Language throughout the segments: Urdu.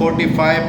45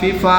FIFA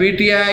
PTI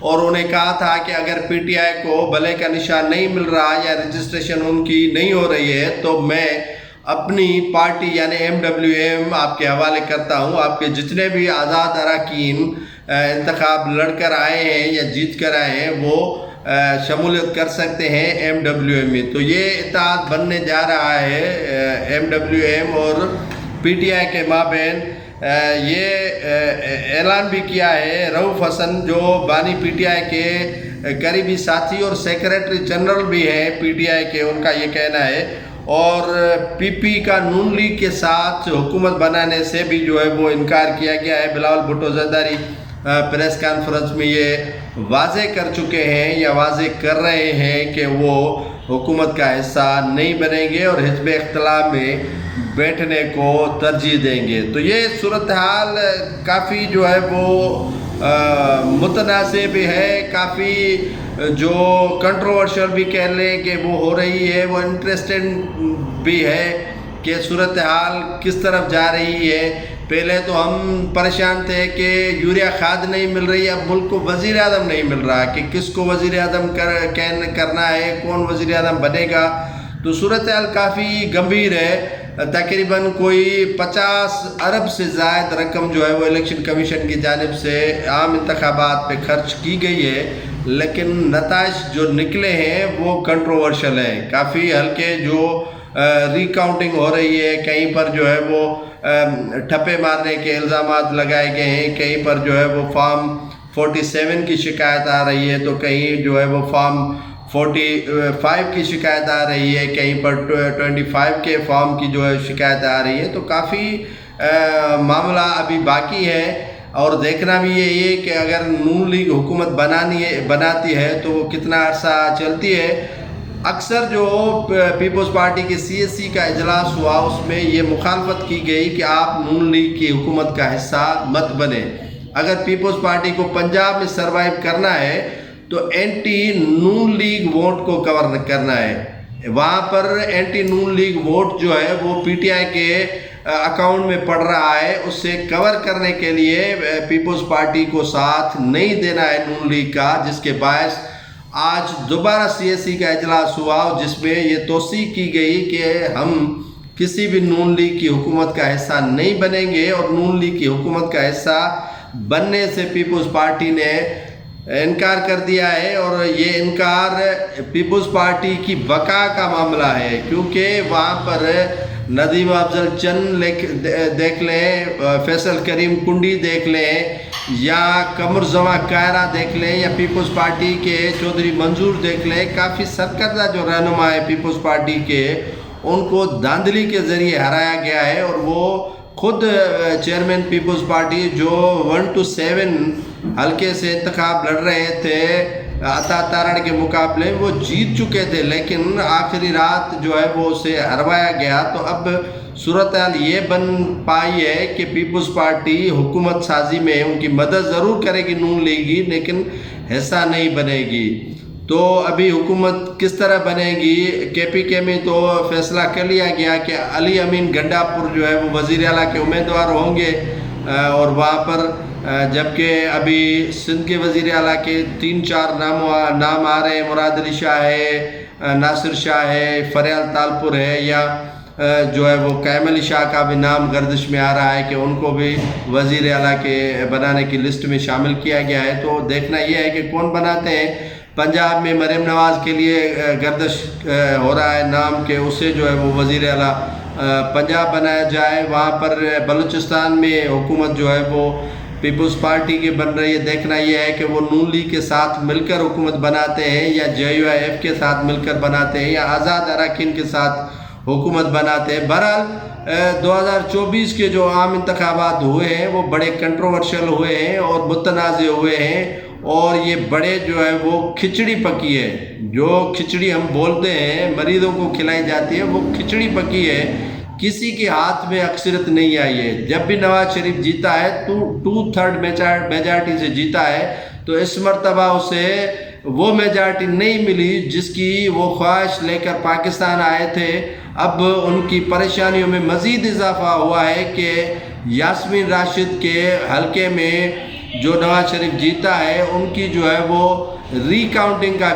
اور انہیں کہا تھا کہ اگر پی ٹی آئی کو بھلے کا نشان نہیں مل رہا یا رجسٹریشن ان کی نہیں ہو رہی ہے تو میں اپنی پارٹی یعنی MWM آپ کے حوالے کرتا ہوں. آپ کے جتنے بھی آزاد اراکین انتخاب لڑ کر آئے ہیں یا جیت کر آئے ہیں وہ شمولیت کر سکتے ہیں MWM میں. تو یہ اتحاد بننے جا رہا ہے MWM اور پی ٹی آئی کے مابین. یہ اعلان بھی کیا ہے رؤف حسن جو بانی پی ٹی آئی کے قریبی ساتھی اور سیکریٹری جنرل بھی ہیں پی ٹی آئی کے, ان کا یہ کہنا ہے. اور پی کا نون لیگ کے ساتھ حکومت بنانے سے بھی جو ہے وہ انکار کیا گیا ہے. بلاول بھٹو زرداری پریس کانفرنس میں یہ واضح کر چکے ہیں یا واضح کر رہے ہیں کہ وہ حکومت کا حصہ نہیں بنیں گے اور حزب اختلاف میں بیٹھنے کو ترجیح دیں گے. تو یہ صورتحال کافی جو ہے وہ متنازع بھی ہے, کافی جو کنٹروورشل بھی کہہ لیں کہ وہ ہو رہی ہے, وہ انٹرسٹنگ بھی ہے کہ صورتحال کس طرف جا رہی ہے. پہلے تو ہم پریشان تھے کہ یوریا کھاد نہیں مل رہی, اب ملک کو وزیر اعظم نہیں مل رہا کہ کس کو وزیر اعظم کرنا ہے, کون وزیر اعظم بنے گا. تو صورتحال کافی گمبھیر ہے. تقریباً کوئی 50 ارب سے زائد رقم جو ہے وہ الیکشن کمیشن کی جانب سے عام انتخابات پہ خرچ کی گئی ہے, لیکن نتائج جو نکلے ہیں وہ کنٹروورشل ہیں. کافی ہلکے جو ری کاؤنٹنگ ہو رہی ہے, کہیں پر جو ہے وہ ٹھپے مارنے کے الزامات لگائے گئے ہیں, کہیں پر جو ہے وہ فارم 47 کی شکایت آ رہی ہے, تو کہیں جو ہے وہ فارم 45 کی شکایت آ رہی ہے, کہیں پر 25 کے فارم کی جو ہے شکایت آ رہی ہے. تو کافی معاملہ ابھی باقی ہے اور دیکھنا بھی یہی ہے کہ اگر نون لیگ حکومت بناتی ہے تو وہ کتنا عرصہ چلتی ہے. اکثر جو پیپلز پارٹی کے CSC کا اجلاس ہوا اس میں یہ مخالفت کی گئی کہ آپ نون لیگ کی حکومت کا حصہ مت بنیں. اگر پیپلز پارٹی کو پنجاب میں سروائیو کرنا ہے تو اینٹی نون لیگ ووٹ کو کور کرنا ہے. وہاں پر اینٹی نون لیگ ووٹ جو ہے وہ پی ٹی آئی کے اکاؤنٹ میں پڑ رہا ہے, اس سے کور کرنے کے لیے پیپلز پارٹی کو ساتھ نہیں دینا ہے نون لیگ کا, جس کے باعث آج دوبارہ CSC کا اجلاس ہوا جس میں یہ توثیق کی گئی کہ ہم کسی بھی نون لیگ کی حکومت کا حصہ نہیں بنیں گے. اور نون لیگ کی حکومت کا حصہ بننے سے پیپلز پارٹی نے انکار کر دیا ہے, اور یہ انکار پیپلز پارٹی کی بقا کا معاملہ ہے, کیونکہ وہاں پر ندیم افضل چند دیکھ لیں, فیصل کریم کنڈی دیکھ لیں, یا قمر زماں کائرہ دیکھ لیں, یا پیپلز پارٹی کے چودھری منظور دیکھ لیں. کافی سرکردہ جو رہنما ہے پیپلز پارٹی کے, ان کو دھاندلی کے ذریعے ہرایا گیا ہے, اور وہ خود چیئرمین پیپلز پارٹی جو 1 to 7 حلقے سے انتخاب لڑ رہے تھے عطا تارڑ کے مقابلے, وہ جیت چکے تھے, لیکن آخری رات جو ہے وہ اسے ہروایا گیا. تو اب صورتحال یہ بن پائی ہے کہ پیپلز پارٹی حکومت سازی میں ان کی مدد ضرور کرے گی نون لیگ کی, لیکن حصہ نہیں بنے گی. تو ابھی حکومت کس طرح بنے گی, KPK میں تو فیصلہ کر لیا گیا کہ علی امین گنڈا پور جو ہے وہ وزیر اعلیٰ کے امیدوار ہوں گے, اور وہاں پر جبکہ ابھی سندھ کے وزیر اعلیٰ کے 3-4 نام آ رہے ہیں. مراد علی شاہ ہے, ناصر شاہ ہے, فریال تالپور ہے, یا جو ہے وہ قائم علی شاہ کا بھی نام گردش میں آ رہا ہے کہ ان کو بھی وزیر اعلیٰ کے بنانے کی لسٹ میں شامل کیا گیا ہے. تو دیکھنا یہ ہے کہ کون بناتے ہیں. پنجاب میں مریم نواز کے لیے گردش ہو رہا ہے نام کہ اسے جو ہے وہ وزیر اعلیٰ پنجاب بنایا جائے. وہاں پر بلوچستان میں حکومت جو ہے وہ پیپلز پارٹی کے بن رہی ہے. دیکھنا یہ ہے کہ وہ نون لیگ کے ساتھ مل کر حکومت بناتے ہیں, یا JUIF کے ساتھ مل کر بناتے ہیں, یا آزاد اراکین کے ساتھ حکومت بناتے ہیں. بہرحال 2024 کے جو عام انتخابات ہوئے ہیں وہ بڑے کنٹروورشل ہوئے ہیں اور متنازع ہوئے ہیں, اور یہ بڑے جو ہے وہ کھچڑی پکی ہے. جو کھچڑی ہم بولتے ہیں مریضوں کو کھلائی جاتی ہے, وہ کھچڑی پکی ہے. کسی کے ہاتھ میں اکثریت نہیں آئی ہے. جب بھی نواز شریف جیتا ہے تو 2/3 میجارٹی سے جیتا ہے, تو اس مرتبہ اسے وہ میجارٹی نہیں ملی جس کی وہ خواہش لے کر پاکستان آئے تھے. اب ان کی پریشانیوں میں مزید اضافہ ہوا ہے کہ یاسمین راشد کے حلقے میں جو نواز شریف جیتا ہے ان کی جو ہے وہ ری کاؤنٹنگ کا